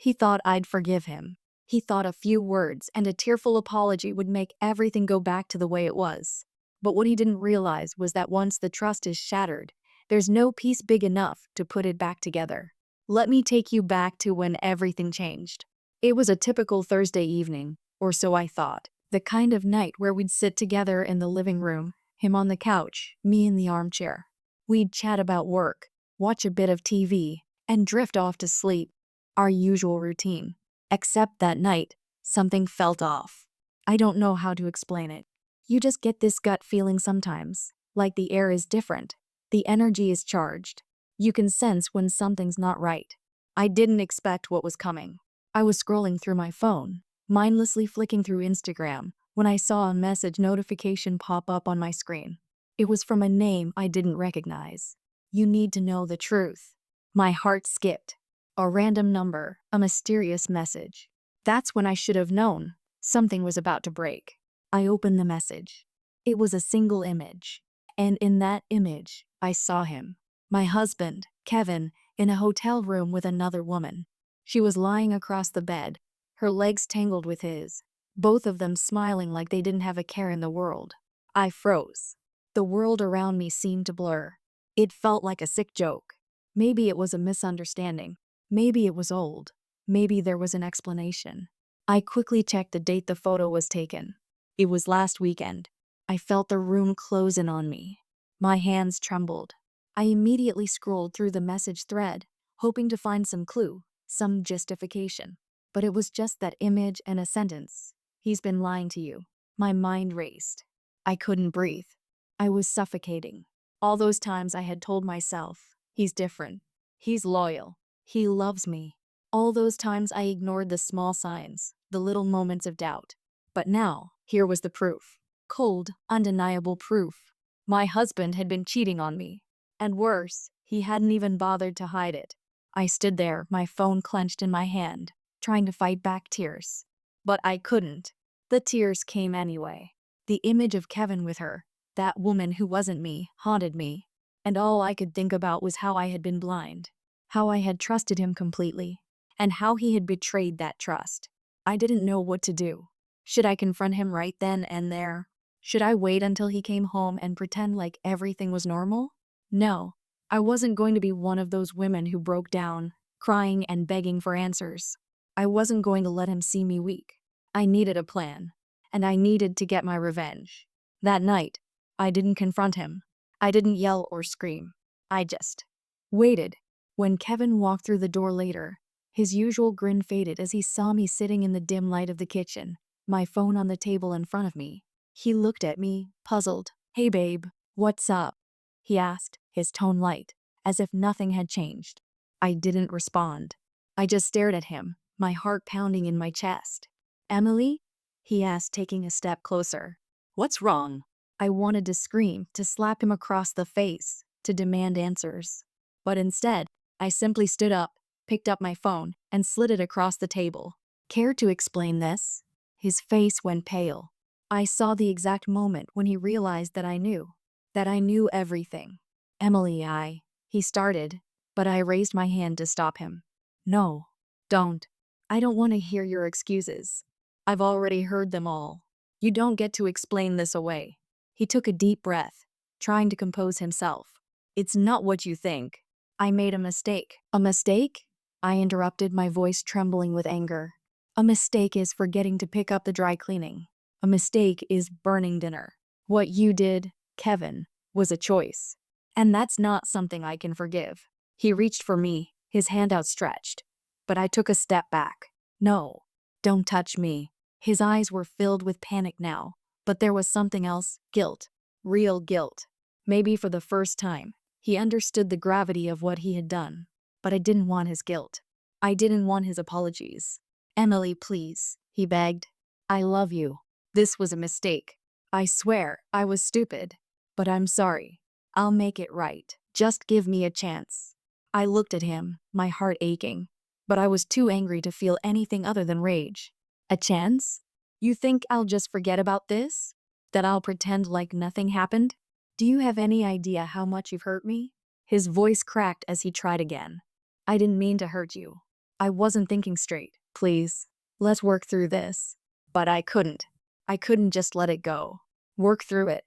He thought I'd forgive him. He thought a few words and a tearful apology would make everything go back to the way it was. But what he didn't realize was that once the trust is shattered, there's no piece big enough to put it back together. Let me take you back to when everything changed. It was a typical Thursday evening, or so I thought. The kind of night where we'd sit together in the living room, him on the couch, me in the armchair. We'd chat about work, watch a bit of TV, and drift off to sleep. Our usual routine. Except that night, something felt off. I don't know how to explain it. You just get this gut feeling sometimes, like the air is different. The energy is charged. You can sense when something's not right. I didn't expect what was coming. I was scrolling through my phone, mindlessly flicking through Instagram, when I saw a message notification pop up on my screen. It was from a name I didn't recognize. You need to know the truth. My heart skipped. A random number, a mysterious message. That's when I should have known. Something was about to break. I opened the message. It was a single image. And in that image, I saw him. My husband, Kevin, in a hotel room with another woman. She was lying across the bed, her legs tangled with his, both of them smiling like they didn't have a care in the world. I froze. The world around me seemed to blur. It felt like a sick joke. Maybe it was a misunderstanding. Maybe it was old. Maybe there was an explanation. I quickly checked the date the photo was taken. It was last weekend. I felt the room close in on me. My hands trembled. I immediately scrolled through the message thread, hoping to find some clue, some justification. But it was just that image and a sentence. He's been lying to you. My mind raced. I couldn't breathe. I was suffocating. All those times I had told myself, he's different. He's loyal. He loves me. All those times I ignored the small signs, the little moments of doubt. But now, here was the proof. Cold, undeniable proof. My husband had been cheating on me. And worse, he hadn't even bothered to hide it. I stood there, my phone clenched in my hand, trying to fight back tears. But I couldn't. The tears came anyway. The image of Kevin with her, that woman who wasn't me, haunted me. And all I could think about was how I had been blind. How I had trusted him completely. And how he had betrayed that trust. I didn't know what to do. Should I confront him right then and there? Should I wait until he came home and pretend like everything was normal? No, I wasn't going to be one of those women who broke down, crying and begging for answers. I wasn't going to let him see me weak. I needed a plan, and I needed to get my revenge. That night, I didn't confront him. I didn't yell or scream. I just waited. When Kevin walked through the door later, his usual grin faded as he saw me sitting in the dim light of the kitchen, my phone on the table in front of me. He looked at me, puzzled. "Hey babe, what's up?" he asked, his tone light, as if nothing had changed. I didn't respond. I just stared at him, my heart pounding in my chest. "Emily?" he asked, taking a step closer. "What's wrong?" I wanted to scream, to slap him across the face, to demand answers. But instead, I simply stood up, picked up my phone, and slid it across the table. "Care to explain this?" His face went pale. I saw the exact moment when he realized that I knew everything. "Emily, he started, but I raised my hand to stop him. "No, don't. I don't want to hear your excuses. I've already heard them all. You don't get to explain this away." He took a deep breath, trying to compose himself. "It's not what you think. I made a mistake." "A mistake?" I interrupted, my voice trembling with anger. "A mistake is forgetting to pick up the dry cleaning. A mistake is burning dinner. What you did, Kevin, was a choice. And that's not something I can forgive." He reached for me, his hand outstretched. But I took a step back. "No, don't touch me." His eyes were filled with panic now, but there was something else, guilt. Real guilt. Maybe for the first time, he understood the gravity of what he had done. But I didn't want his guilt. I didn't want his apologies. "Emily, please," he begged. "I love you. This was a mistake. I swear I was stupid. But I'm sorry. I'll make it right. Just give me a chance." I looked at him, my heart aching. But I was too angry to feel anything other than rage. "A chance? You think I'll just forget about this? That I'll pretend like nothing happened? Do you have any idea how much you've hurt me?" His voice cracked as he tried again. "I didn't mean to hurt you. I wasn't thinking straight. Please, let's work through this. But I couldn't. I couldn't just let it go. Work through it,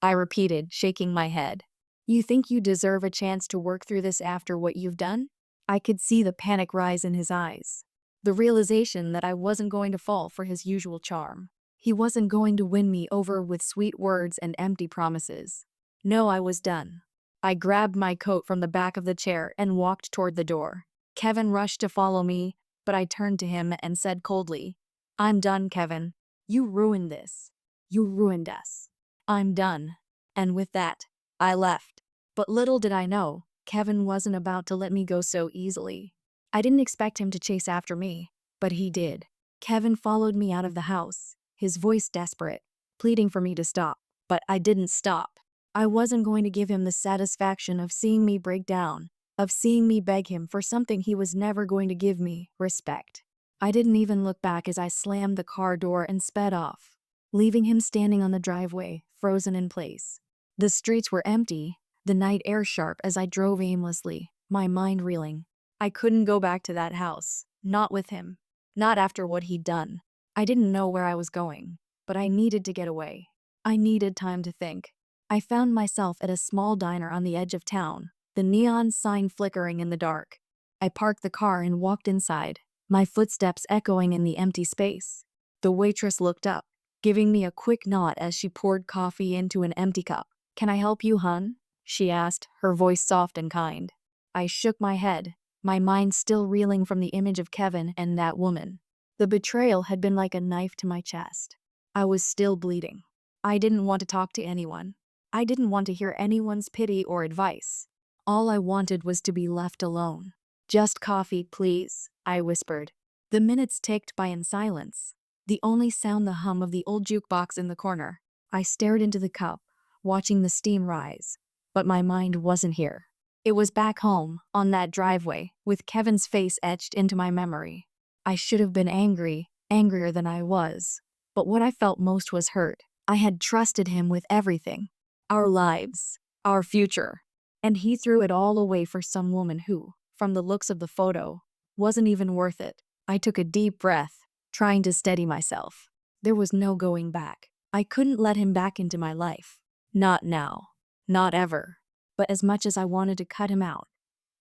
I repeated, shaking my head. You think you deserve a chance to work through this after what you've done? I could see the panic rise in his eyes. The realization that I wasn't going to fall for his usual charm. He wasn't going to win me over with sweet words and empty promises. No, I was done. I grabbed my coat from the back of the chair and walked toward the door. Kevin rushed to follow me, but I turned to him and said coldly, I'm done, Kevin. You ruined this. You ruined us. I'm done. And with that, I left. But little did I know, Kevin wasn't about to let me go so easily. I didn't expect him to chase after me, but he did. Kevin followed me out of the house, his voice desperate, pleading for me to stop. But I didn't stop. I wasn't going to give him the satisfaction of seeing me break down, of seeing me beg him for something he was never going to give me, respect. I didn't even look back as I slammed the car door and sped off, leaving him standing on the driveway, frozen in place. The streets were empty, the night air sharp as I drove aimlessly, my mind reeling. I couldn't go back to that house, not with him, not after what he'd done. I didn't know where I was going, but I needed to get away. I needed time to think. I found myself at a small diner on the edge of town, the neon sign flickering in the dark. I parked the car and walked inside, my footsteps echoing in the empty space. The waitress looked up, giving me a quick nod as she poured coffee into an empty cup. Can I help you, hun? She asked, her voice soft and kind. I shook my head, my mind still reeling from the image of Kevin and that woman. The betrayal had been like a knife to my chest. I was still bleeding. I didn't want to talk to anyone. I didn't want to hear anyone's pity or advice. All I wanted was to be left alone. Just coffee, please, I whispered. The minutes ticked by in silence, the only sound the hum of the old jukebox in the corner. I stared into the cup, watching the steam rise. But my mind wasn't here. It was back home, on that driveway, with Kevin's face etched into my memory. I should have been angry, angrier than I was. But what I felt most was hurt. I had trusted him with everything. Our lives, our future. And he threw it all away for some woman who, from the looks of the photo, wasn't even worth it. I took a deep breath, trying to steady myself. There was no going back. I couldn't let him back into my life. Not now. Not ever. But as much as I wanted to cut him out,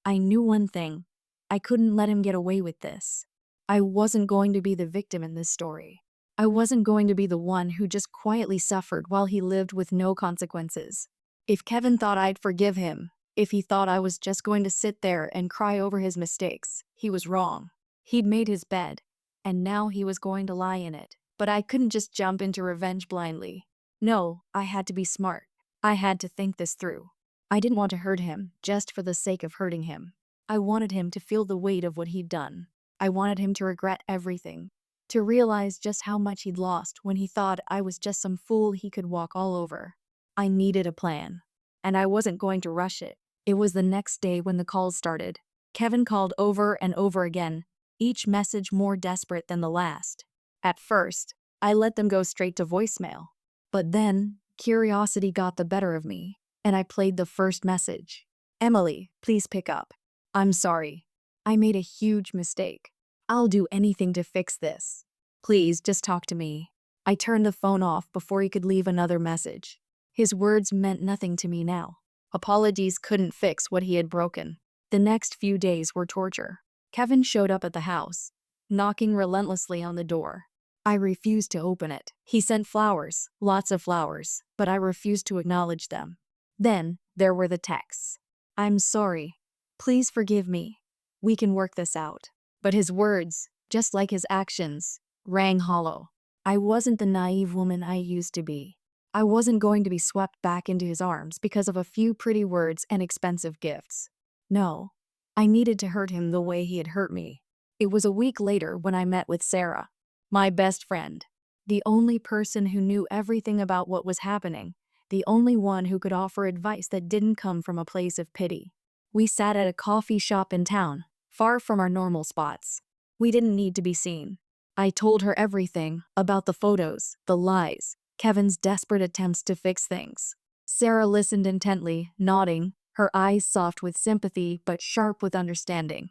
I knew one thing. I couldn't let him get away with this. I wasn't going to be the victim in this story. I wasn't going to be the one who just quietly suffered while he lived with no consequences. If Kevin thought I'd forgive him, if he thought I was just going to sit there and cry over his mistakes, he was wrong. He'd made his bed, and now he was going to lie in it. But I couldn't just jump into revenge blindly. No, I had to be smart. I had to think this through. I didn't want to hurt him just for the sake of hurting him. I wanted him to feel the weight of what he'd done. I wanted him to regret everything, to realize just how much he'd lost when he thought I was just some fool he could walk all over. I needed a plan, and I wasn't going to rush it. It was the next day when the calls started. Kevin called over and over again, each message more desperate than the last. At first, I let them go straight to voicemail. But then, curiosity got the better of me, and I played the first message. Emily, please pick up. I'm sorry. I made a huge mistake. I'll do anything to fix this. Please, just talk to me. I turned the phone off before he could leave another message. His words meant nothing to me now. Apologies couldn't fix what he had broken. The next few days were torture. Kevin showed up at the house, knocking relentlessly on the door. I refused to open it. He sent flowers, lots of flowers, but I refused to acknowledge them. Then, there were the texts. I'm sorry. Please forgive me. We can work this out. But his words, just like his actions, rang hollow. I wasn't the naive woman I used to be. I wasn't going to be swept back into his arms because of a few pretty words and expensive gifts. No, I needed to hurt him the way he had hurt me. It was a week later when I met with Sarah, my best friend, the only person who knew everything about what was happening, the only one who could offer advice that didn't come from a place of pity. We sat at a coffee shop in town, far from our normal spots. We didn't need to be seen. I told her everything about the photos, the lies, Kevin's desperate attempts to fix things. Sarah listened intently, nodding, her eyes soft with sympathy but sharp with understanding.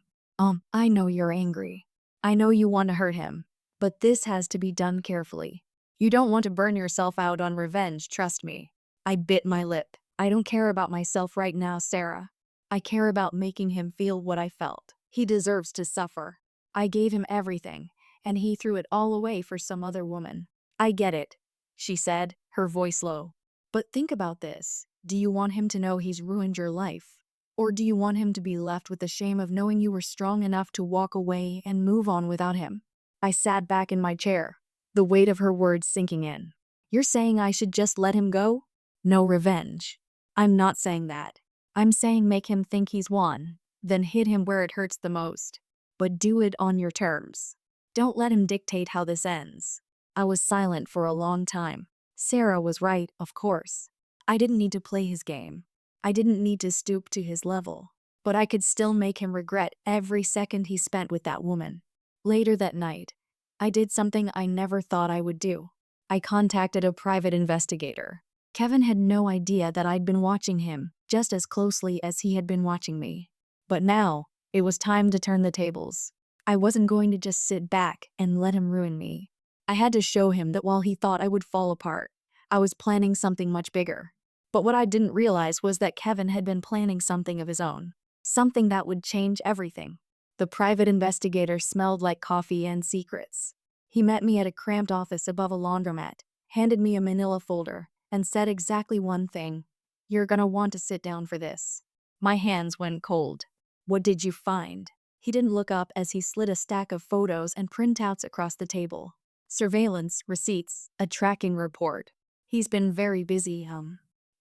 I know you're angry. I know you want to hurt him. But this has to be done carefully. You don't want to burn yourself out on revenge, trust me. I bit my lip. I don't care about myself right now, Sarah. I care about making him feel what I felt. He deserves to suffer. I gave him everything, and he threw it all away for some other woman. I get it, she said, her voice low. But think about this. Do you want him to know he's ruined your life? Or do you want him to be left with the shame of knowing you were strong enough to walk away and move on without him? I sat back in my chair, the weight of her words sinking in. You're saying I should just let him go? No revenge. I'm not saying that. I'm saying make him think he's won, then hit him where it hurts the most. But do it on your terms. Don't let him dictate how this ends. I was silent for a long time. Sarah was right, of course. I didn't need to play his game. I didn't need to stoop to his level. But I could still make him regret every second he spent with that woman. Later that night, I did something I never thought I would do. I contacted a private investigator. Kevin had no idea that I'd been watching him just as closely as he had been watching me. But now, it was time to turn the tables. I wasn't going to just sit back and let him ruin me. I had to show him that while he thought I would fall apart, I was planning something much bigger. But what I didn't realize was that Kevin had been planning something of his own. Something that would change everything. The private investigator smelled like coffee and secrets. He met me at a cramped office above a laundromat, handed me a manila folder, and said exactly one thing. You're gonna want to sit down for this. My hands went cold. What did you find? He didn't look up as he slid a stack of photos and printouts across the table. Surveillance, receipts, a tracking report. He's been very busy,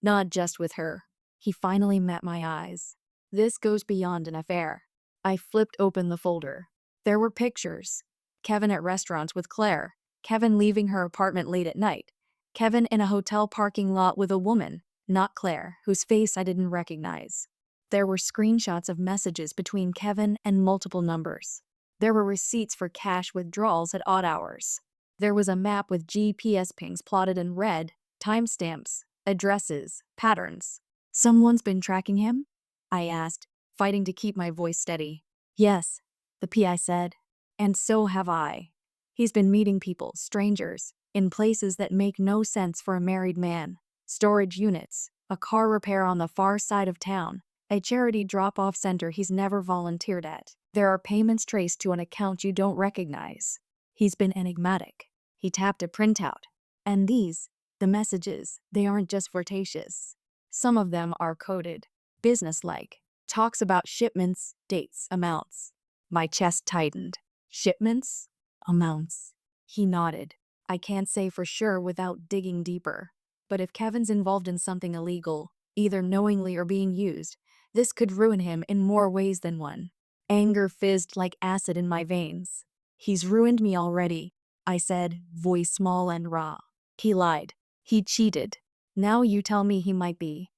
not just with her. He finally met my eyes. This goes beyond an affair. I flipped open the folder. There were pictures. Kevin at restaurants with Claire. Kevin leaving her apartment late at night. Kevin in a hotel parking lot with a woman, not Claire, whose face I didn't recognize. There were screenshots of messages between Kevin and multiple numbers. There were receipts for cash withdrawals at odd hours. There was a map with GPS pings plotted in red, timestamps, addresses, patterns. Someone's been tracking him? I asked, fighting to keep my voice steady. Yes, the PI said. And so have I. He's been meeting people, strangers, in places that make no sense for a married man. Storage units, a car repair on the far side of town, a charity drop-off center he's never volunteered at. There are payments traced to an account you don't recognize. He's been enigmatic. He tapped a printout. And these, the messages, they aren't just flirtatious. Some of them are coded, businesslike. Talks about shipments, dates, amounts. My chest tightened. Shipments? Amounts. He nodded. I can't say for sure without digging deeper. But if Kevin's involved in something illegal, either knowingly or being used, this could ruin him in more ways than one. Anger fizzed like acid in my veins. He's ruined me already, I said, voice small and raw. He lied. He cheated. Now you tell me he might be.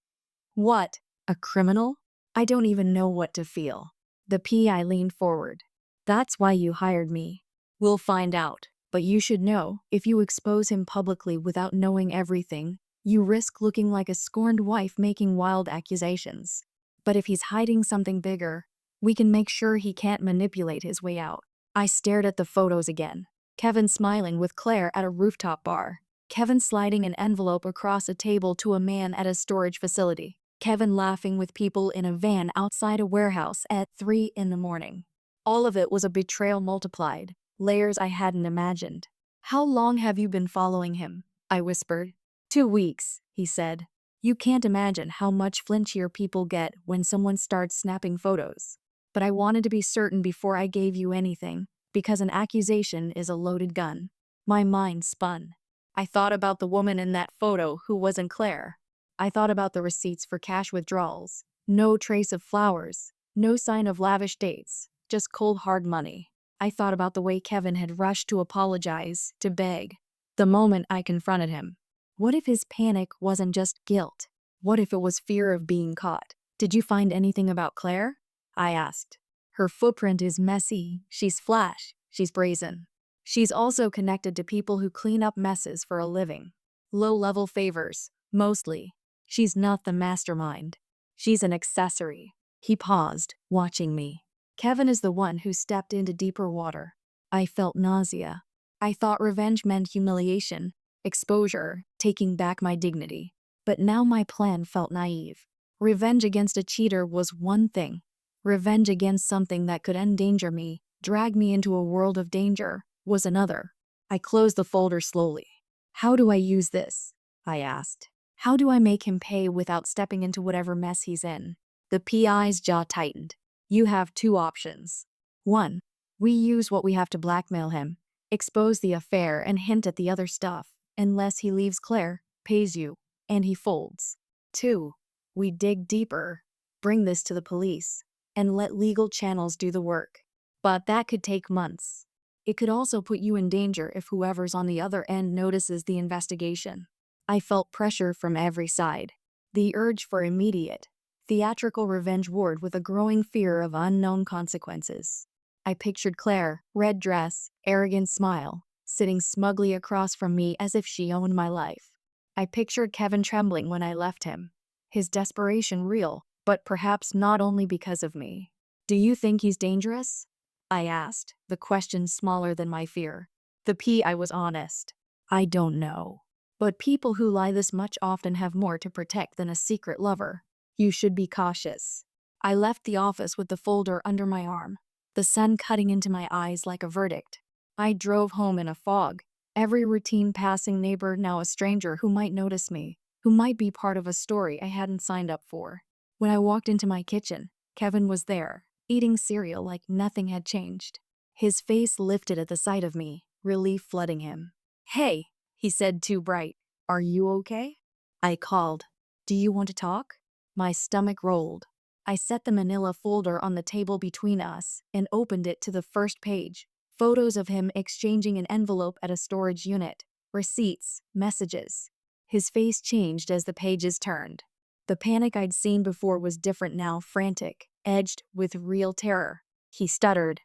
What? A criminal? I don't even know what to feel. The PI leaned forward. That's why you hired me. We'll find out. But you should know, if you expose him publicly without knowing everything, you risk looking like a scorned wife making wild accusations. But if he's hiding something bigger, we can make sure he can't manipulate his way out. I stared at the photos again. Kevin smiling with Claire at a rooftop bar. Kevin sliding an envelope across a table to a man at a storage facility. Kevin laughing with people in a van outside a warehouse at 3 in the morning. All of it was a betrayal multiplied, layers I hadn't imagined. How long have you been following him? I whispered. 2 weeks, he said. You can't imagine how much flinchier people get when someone starts snapping photos. But I wanted to be certain before I gave you anything, because an accusation is a loaded gun. My mind spun. I thought about the woman in that photo who wasn't Claire. I thought about the receipts for cash withdrawals. No trace of flowers, no sign of lavish dates, just cold hard money. I thought about the way Kevin had rushed to apologize, to beg. The moment I confronted him. What if his panic wasn't just guilt? What if it was fear of being caught? Did you find anything about Claire? I asked. Her footprint is messy, she's flash, she's brazen. She's also connected to people who clean up messes for a living. Low-level favors, mostly. She's not the mastermind. She's an accessory. He paused, watching me. Kevin is the one who stepped into deeper water. I felt nausea. I thought revenge meant humiliation, exposure, taking back my dignity. But now my plan felt naive. Revenge against a cheater was one thing. Revenge against something that could endanger me, drag me into a world of danger, was another. I closed the folder slowly. How do I use this? I asked. How do I make him pay without stepping into whatever mess he's in? The PI's jaw tightened. You have two options. 1. We use what we have to blackmail him, expose the affair and hint at the other stuff, unless he leaves Claire, pays you, and he folds. 2. We dig deeper, bring this to the police, and let legal channels do the work. But that could take months. It could also put you in danger if whoever's on the other end notices the investigation. I felt pressure from every side. The urge for immediate, theatrical revenge warred with a growing fear of unknown consequences. I pictured Claire, red dress, arrogant smile, sitting smugly across from me as if she owned my life. I pictured Kevin trembling when I left him. His desperation real, but perhaps not only because of me. Do you think he's dangerous? I asked, the question smaller than my fear. The PI was honest. I don't know. But people who lie this much often have more to protect than a secret lover. You should be cautious. I left the office with the folder under my arm, the sun cutting into my eyes like a verdict. I drove home in a fog, every routine passing neighbor now a stranger who might notice me, who might be part of a story I hadn't signed up for. When I walked into my kitchen, Kevin was there, eating cereal like nothing had changed. His face lifted at the sight of me, relief flooding him. Hey, he said too bright. Are you okay? I called. Do you want to talk? My stomach rolled. I set the manila folder on the table between us and opened it to the first page. Photos of him exchanging an envelope at a storage unit. Receipts, messages. His face changed as the pages turned. The panic I'd seen before was different now, frantic, edged with real terror. He stuttered.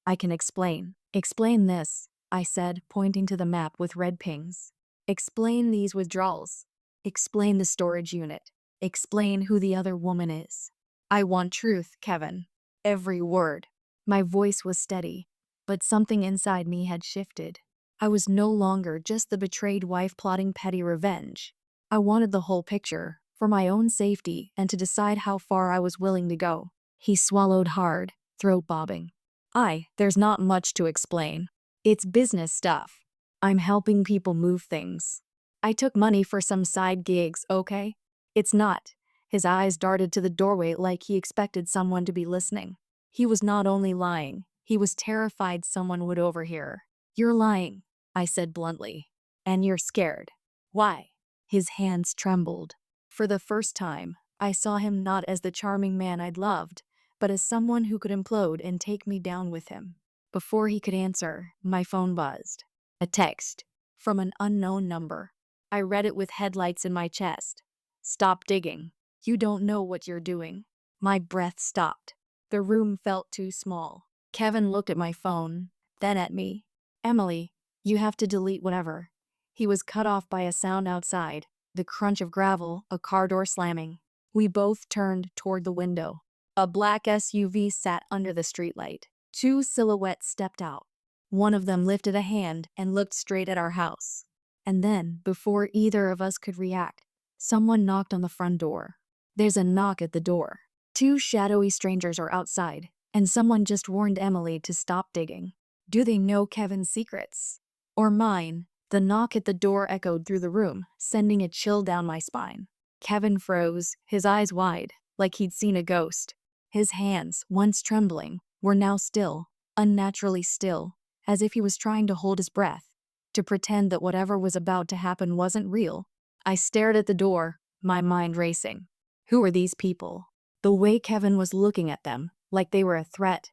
I can explain. Explain this, I said, pointing to the map with red pings. Explain these withdrawals. Explain the storage unit. Explain who the other woman is. I want truth, Kevin. Every word. My voice was steady, but something inside me had shifted. I was no longer just the betrayed wife plotting petty revenge. I wanted the whole picture, for my own safety and to decide how far I was willing to go. He swallowed hard, throat bobbing. There's not much to explain. It's business stuff. I'm helping people move things. I took money for some side gigs, okay? It's not. His eyes darted to the doorway like he expected someone to be listening. He was not only lying, he was terrified someone would overhear. You're lying, I said bluntly. And you're scared. Why? His hands trembled. For the first time, I saw him not as the charming man I'd loved, but as someone who could implode and take me down with him. Before he could answer, my phone buzzed. A text from an unknown number. I read it with headlights in my chest. Stop digging. You don't know what you're doing. My breath stopped. The room felt too small. Kevin looked at my phone, then at me. Emily, you have to delete whatever. He was cut off by a sound outside, the crunch of gravel, a car door slamming. We both turned toward the window. A black SUV sat under the streetlight. Two silhouettes stepped out. One of them lifted a hand and looked straight at our house. And then, before either of us could react, someone knocked on the front door. There's a knock at the door. Two shadowy strangers are outside, and someone just warned Emily to stop digging. Do they know Kevin's secrets? Or mine? The knock at the door echoed through the room, sending a chill down my spine. Kevin froze, his eyes wide, like he'd seen a ghost. His hands, once trembling, were now still, unnaturally still, as if he was trying to hold his breath, to pretend that whatever was about to happen wasn't real. I stared at the door, my mind racing. Who were these people? The way Kevin was looking at them, like they were a threat,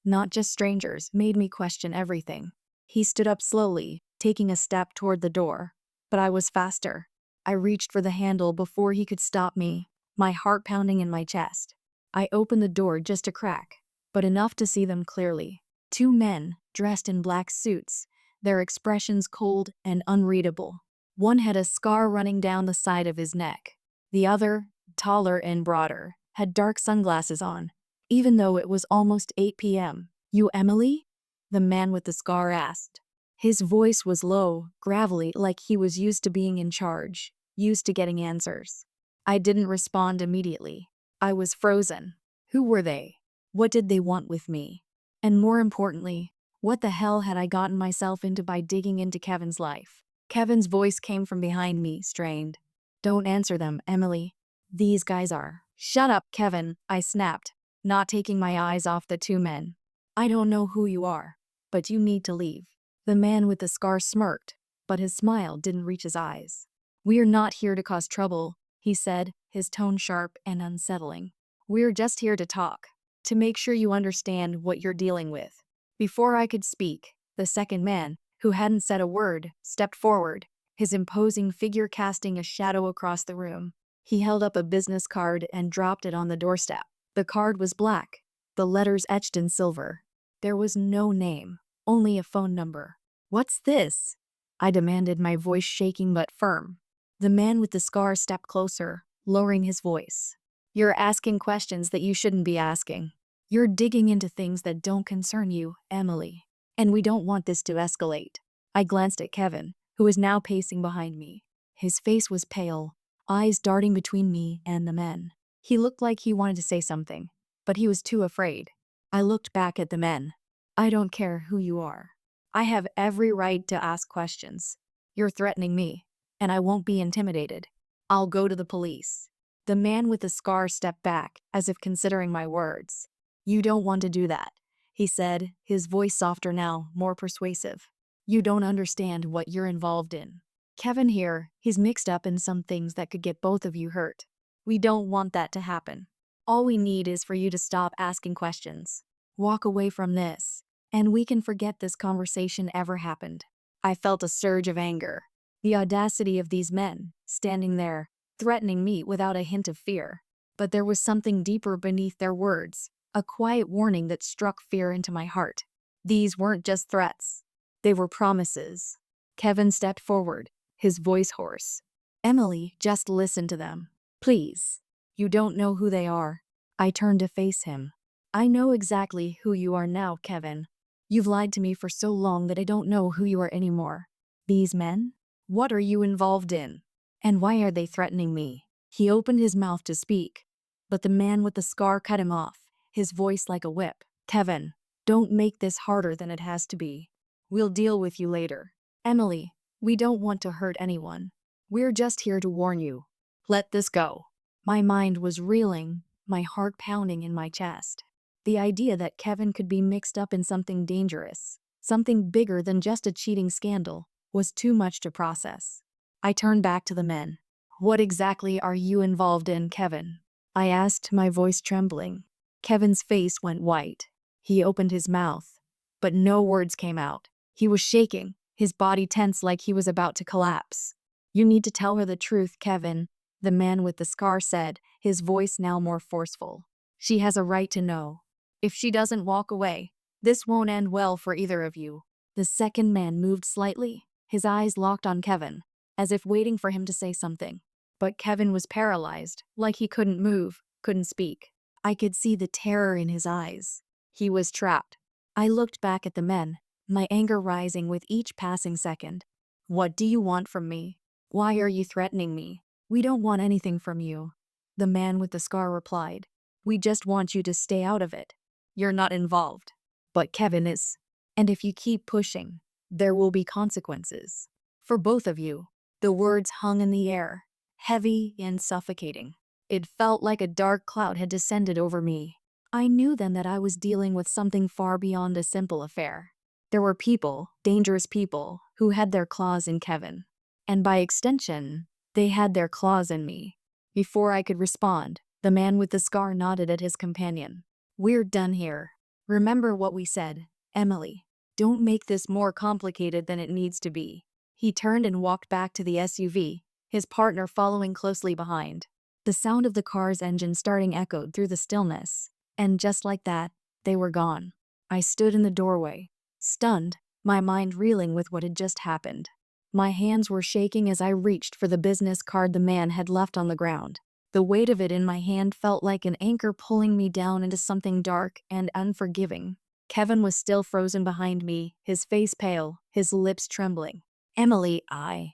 not just strangers, made me question everything. He stood up slowly, taking a step toward the door, but I was faster. I reached for the handle before he could stop me, my heart pounding in my chest. I opened the door just a crack, but enough to see them clearly. Two men, dressed in black suits, their expressions cold and unreadable. One had a scar running down the side of his neck. The other, taller and broader, had dark sunglasses on, even though it was almost 8 p.m. "You Emily?" the man with the scar asked. His voice was low, gravelly, like he was used to being in charge, used to getting answers. I didn't respond immediately. I was frozen. Who were they? What did they want with me? And more importantly, what the hell had I gotten myself into by digging into Kevin's life? Kevin's voice came from behind me, strained. "Don't answer them, Emily. These guys are." "Shut up, Kevin," I snapped, not taking my eyes off the two men. "I don't know who you are, but you need to leave." The man with the scar smirked, but his smile didn't reach his eyes. "We're not here to cause trouble," he said, his tone sharp and unsettling. "We're just here to talk, to make sure you understand what you're dealing with." Before I could speak, the second man, who hadn't said a word, stepped forward, his imposing figure casting a shadow across the room. He held up a business card and dropped it on the doorstep. The card was black, the letters etched in silver. There was no name, only a phone number. "What's this?" I demanded, my voice shaking but firm. The man with the scar stepped closer, lowering his voice. "You're asking questions that you shouldn't be asking. You're digging into things that don't concern you, Emily. And we don't want this to escalate." I glanced at Kevin, who was now pacing behind me. His face was pale, eyes darting between me and the men. He looked like he wanted to say something, but he was too afraid. I looked back at the men. "I don't care who you are. I have every right to ask questions. You're threatening me, and I won't be intimidated. I'll go to the police." The man with the scar stepped back, as if considering my words. "You don't want to do that," he said, his voice softer now, more persuasive. "You don't understand what you're involved in. Kevin here, he's mixed up in some things that could get both of you hurt. We don't want that to happen. All we need is for you to stop asking questions. Walk away from this, and we can forget this conversation ever happened." I felt a surge of anger. The audacity of these men, standing there, threatening me without a hint of fear. But there was something deeper beneath their words, a quiet warning that struck fear into my heart. These weren't just threats. They were promises. Kevin stepped forward, his voice hoarse. "Emily, just listen to them. Please. You don't know who they are." I turned to face him. "I know exactly who you are now, Kevin. You've lied to me for so long that I don't know who you are anymore. These men? What are you involved in? And why are they threatening me?" He opened his mouth to speak, but the man with the scar cut him off, his voice like a whip. "Kevin, don't make this harder than it has to be. We'll deal with you later. Emily, we don't want to hurt anyone. We're just here to warn you. Let this go." My mind was reeling, my heart pounding in my chest. The idea that Kevin could be mixed up in something dangerous, something bigger than just a cheating scandal, was too much to process. I turned back to the men. "What exactly are you involved in, Kevin?" I asked, my voice trembling. Kevin's face went white. He opened his mouth, but no words came out. He was shaking, his body tense like he was about to collapse. "You need to tell her the truth, Kevin," the man with the scar said, his voice now more forceful. "She has a right to know. If she doesn't walk away, this won't end well for either of you." The second man moved slightly, his eyes locked on Kevin, as if waiting for him to say something. But Kevin was paralyzed, like he couldn't move, couldn't speak. I could see the terror in his eyes. He was trapped. I looked back at the men, my anger rising with each passing second. "What do you want from me? Why are you threatening me?" "We don't want anything from you," the man with the scar replied. "We just want you to stay out of it. You're not involved. But Kevin is. And if you keep pushing, there will be consequences. For both of you." The words hung in the air, heavy and suffocating. It felt like a dark cloud had descended over me. I knew then that I was dealing with something far beyond a simple affair. There were people, dangerous people, who had their claws in Kevin. And by extension, they had their claws in me. Before I could respond, the man with the scar nodded at his companion. "We're done here. Remember what we said, Emily. Don't make this more complicated than it needs to be." He turned and walked back to the SUV, his partner following closely behind. The sound of the car's engine starting echoed through the stillness, and just like that, they were gone. I stood in the doorway, stunned, my mind reeling with what had just happened. My hands were shaking as I reached for the business card the man had left on the ground. The weight of it in my hand felt like an anchor pulling me down into something dark and unforgiving. Kevin was still frozen behind me, his face pale, his lips trembling. Emily, I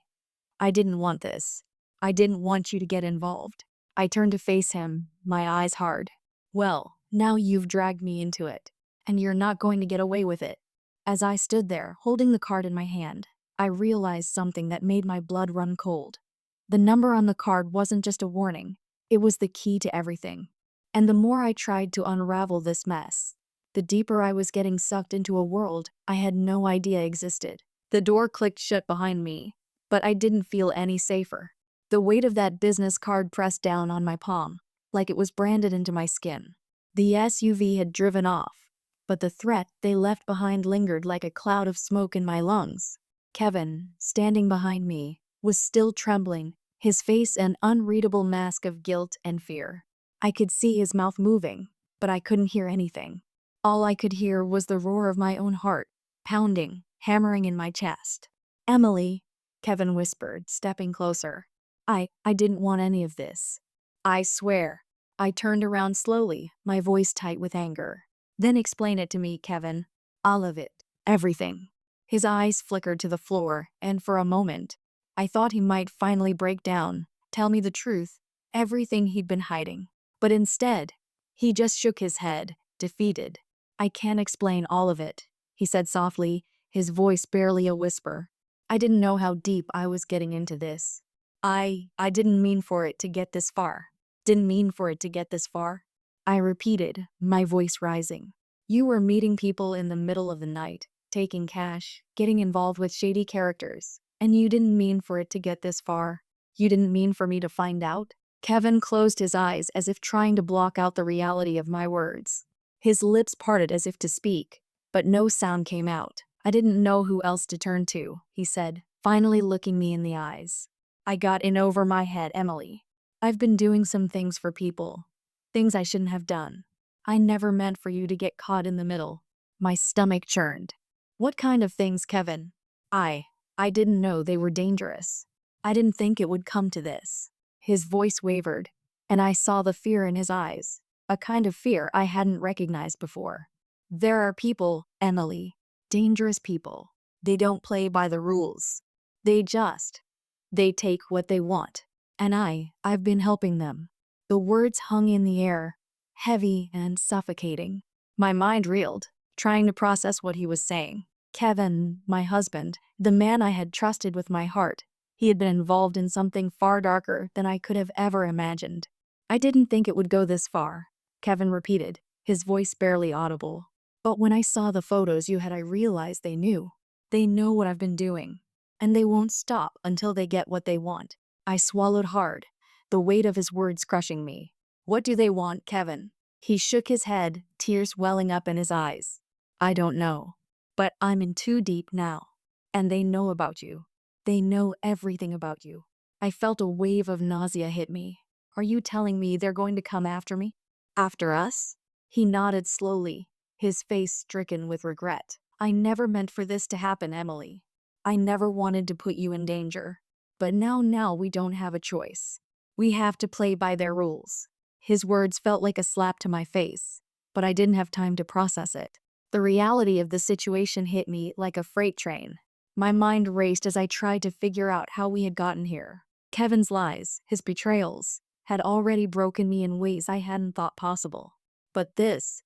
didn't want this. I didn't want you to get involved. I turned to face him, my eyes hard. Well, now you've dragged me into it, and you're not going to get away with it. As I stood there, holding the card in my hand, I realized something that made my blood run cold. The number on the card wasn't just a warning, it was the key to everything. And the more I tried to unravel this mess, the deeper I was getting sucked into a world I had no idea existed. The door clicked shut behind me, but I didn't feel any safer. The weight of that business card pressed down on my palm, like it was branded into my skin. The SUV had driven off, but the threat they left behind lingered like a cloud of smoke in my lungs. Kevin, standing behind me, was still trembling, his face an unreadable mask of guilt and fear. I could see his mouth moving, but I couldn't hear anything. All I could hear was the roar of my own heart, pounding, hammering in my chest. Emily, Kevin whispered, stepping closer. I didn't want any of this. I swear. I turned around slowly, my voice tight with anger. Then explain it to me, Kevin. All of it. Everything. His eyes flickered to the floor, and for a moment, I thought he might finally break down, tell me the truth, everything he'd been hiding. But instead, he just shook his head, defeated. I can't explain all of it, he said softly, his voice barely a whisper. I didn't know how deep I was getting into this. I didn't mean for it to get this far. Didn't mean for it to get this far. I repeated, my voice rising. You were meeting people in the middle of the night, taking cash, getting involved with shady characters, and you didn't mean for it to get this far. You didn't mean for me to find out. Kevin closed his eyes as if trying to block out the reality of my words. His lips parted as if to speak, but no sound came out. I didn't know who else to turn to, he said, finally looking me in the eyes. I got in over my head, Emily. I've been doing some things for people. Things I shouldn't have done. I never meant for you to get caught in the middle. My stomach churned. What kind of things, Kevin? I didn't know they were dangerous. I didn't think it would come to this. His voice wavered, and I saw the fear in his eyes, a kind of fear I hadn't recognized before. There are people, Emily, dangerous people. They don't play by the rules. They take what they want. And I've been helping them. The words hung in the air, heavy and suffocating. My mind reeled, trying to process what he was saying. Kevin, my husband, the man I had trusted with my heart, he had been involved in something far darker than I could have ever imagined. I didn't think it would go this far, Kevin repeated, his voice barely audible. But when I saw the photos you had, I realized they knew. They know what I've been doing. And they won't stop until they get what they want. I swallowed hard, the weight of his words crushing me. What do they want, Kevin? He shook his head, tears welling up in his eyes. I don't know. But I'm in too deep now. And they know about you. They know everything about you. I felt a wave of nausea hit me. Are you telling me they're going to come after me? After us? He nodded slowly, his face stricken with regret. I never meant for this to happen, Emily. I never wanted to put you in danger. But now we don't have a choice. We have to play by their rules. His words felt like a slap to my face, but I didn't have time to process it. The reality of the situation hit me like a freight train. My mind raced as I tried to figure out how we had gotten here. Kevin's lies, his betrayals, had already broken me in ways I hadn't thought possible. But this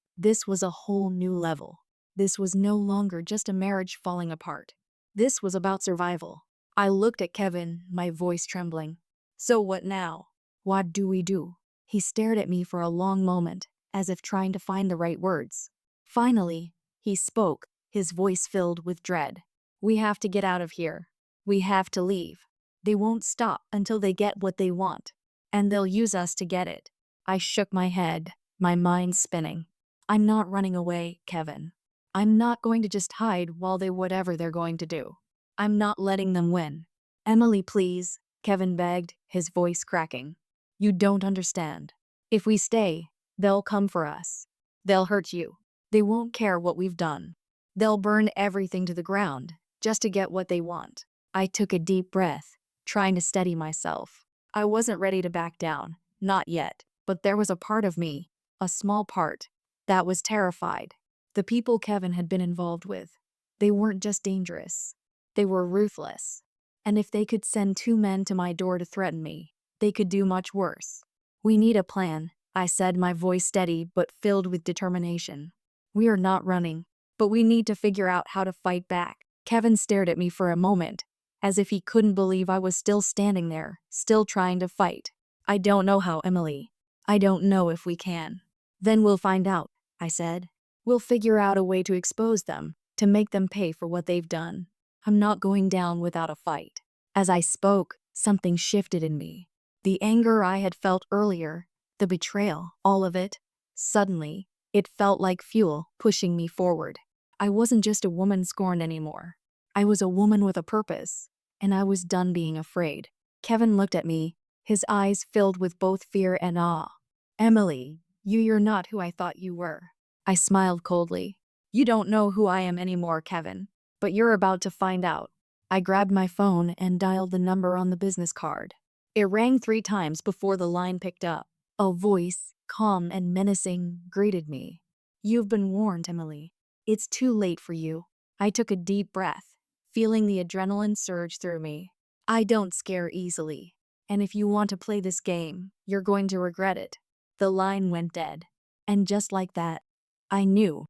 was a whole new level. This was no longer just a marriage falling apart. This was about survival. I looked at Kevin, my voice trembling. So what now? What do we do? He stared at me for a long moment, as if trying to find the right words. Finally, he spoke, his voice filled with dread. We have to get out of here. We have to leave. They won't stop until they get what they want. And they'll use us to get it. I shook my head, my mind spinning. I'm not running away, Kevin. I'm not going to just hide while they whatever they're going to do. I'm not letting them win. Emily, please, Kevin begged, his voice cracking. You don't understand. If we stay, they'll come for us. They'll hurt you. They won't care what we've done. They'll burn everything to the ground just to get what they want. I took a deep breath, trying to steady myself. I wasn't ready to back down, Not yet. But there was a part of me, a small part, that was terrified. The people Kevin had been involved with, they weren't just dangerous. They were ruthless. And if they could send 2 men to my door to threaten me, they could do much worse. We need a plan, I said, my voice steady but filled with determination. We are not running, but we need to figure out how to fight back. Kevin stared at me for a moment, as if he couldn't believe I was still standing there, still trying to fight. I don't know how, Emily. I don't know if we can. Then we'll find out, I said. We'll figure out a way to expose them, to make them pay for what they've done. I'm not going down without a fight. As I spoke, something shifted in me. The anger I had felt earlier, the betrayal, all of it. Suddenly, it felt like fuel pushing me forward. I wasn't just a woman scorned anymore. I was a woman with a purpose, and I was done being afraid. Kevin looked at me, his eyes filled with both fear and awe. Emily, you're not who I thought you were. I smiled coldly. You don't know who I am anymore, Kevin, but you're about to find out. I grabbed my phone and dialed the number on the business card. It rang 3 times before the line picked up. A voice, calm and menacing, greeted me. You've been warned, Emily. It's too late for you. I took a deep breath, feeling the adrenaline surge through me. I don't scare easily. And if you want to play this game, you're going to regret it. The line went dead. And just like that, I knew.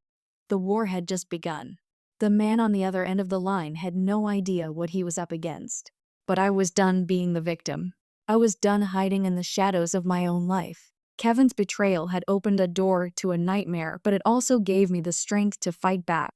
The war had just begun. The man on the other end of the line had no idea what he was up against. But I was done being the victim. I was done hiding in the shadows of my own life. Kevin's betrayal had opened a door to a nightmare, but it also gave me the strength to fight back.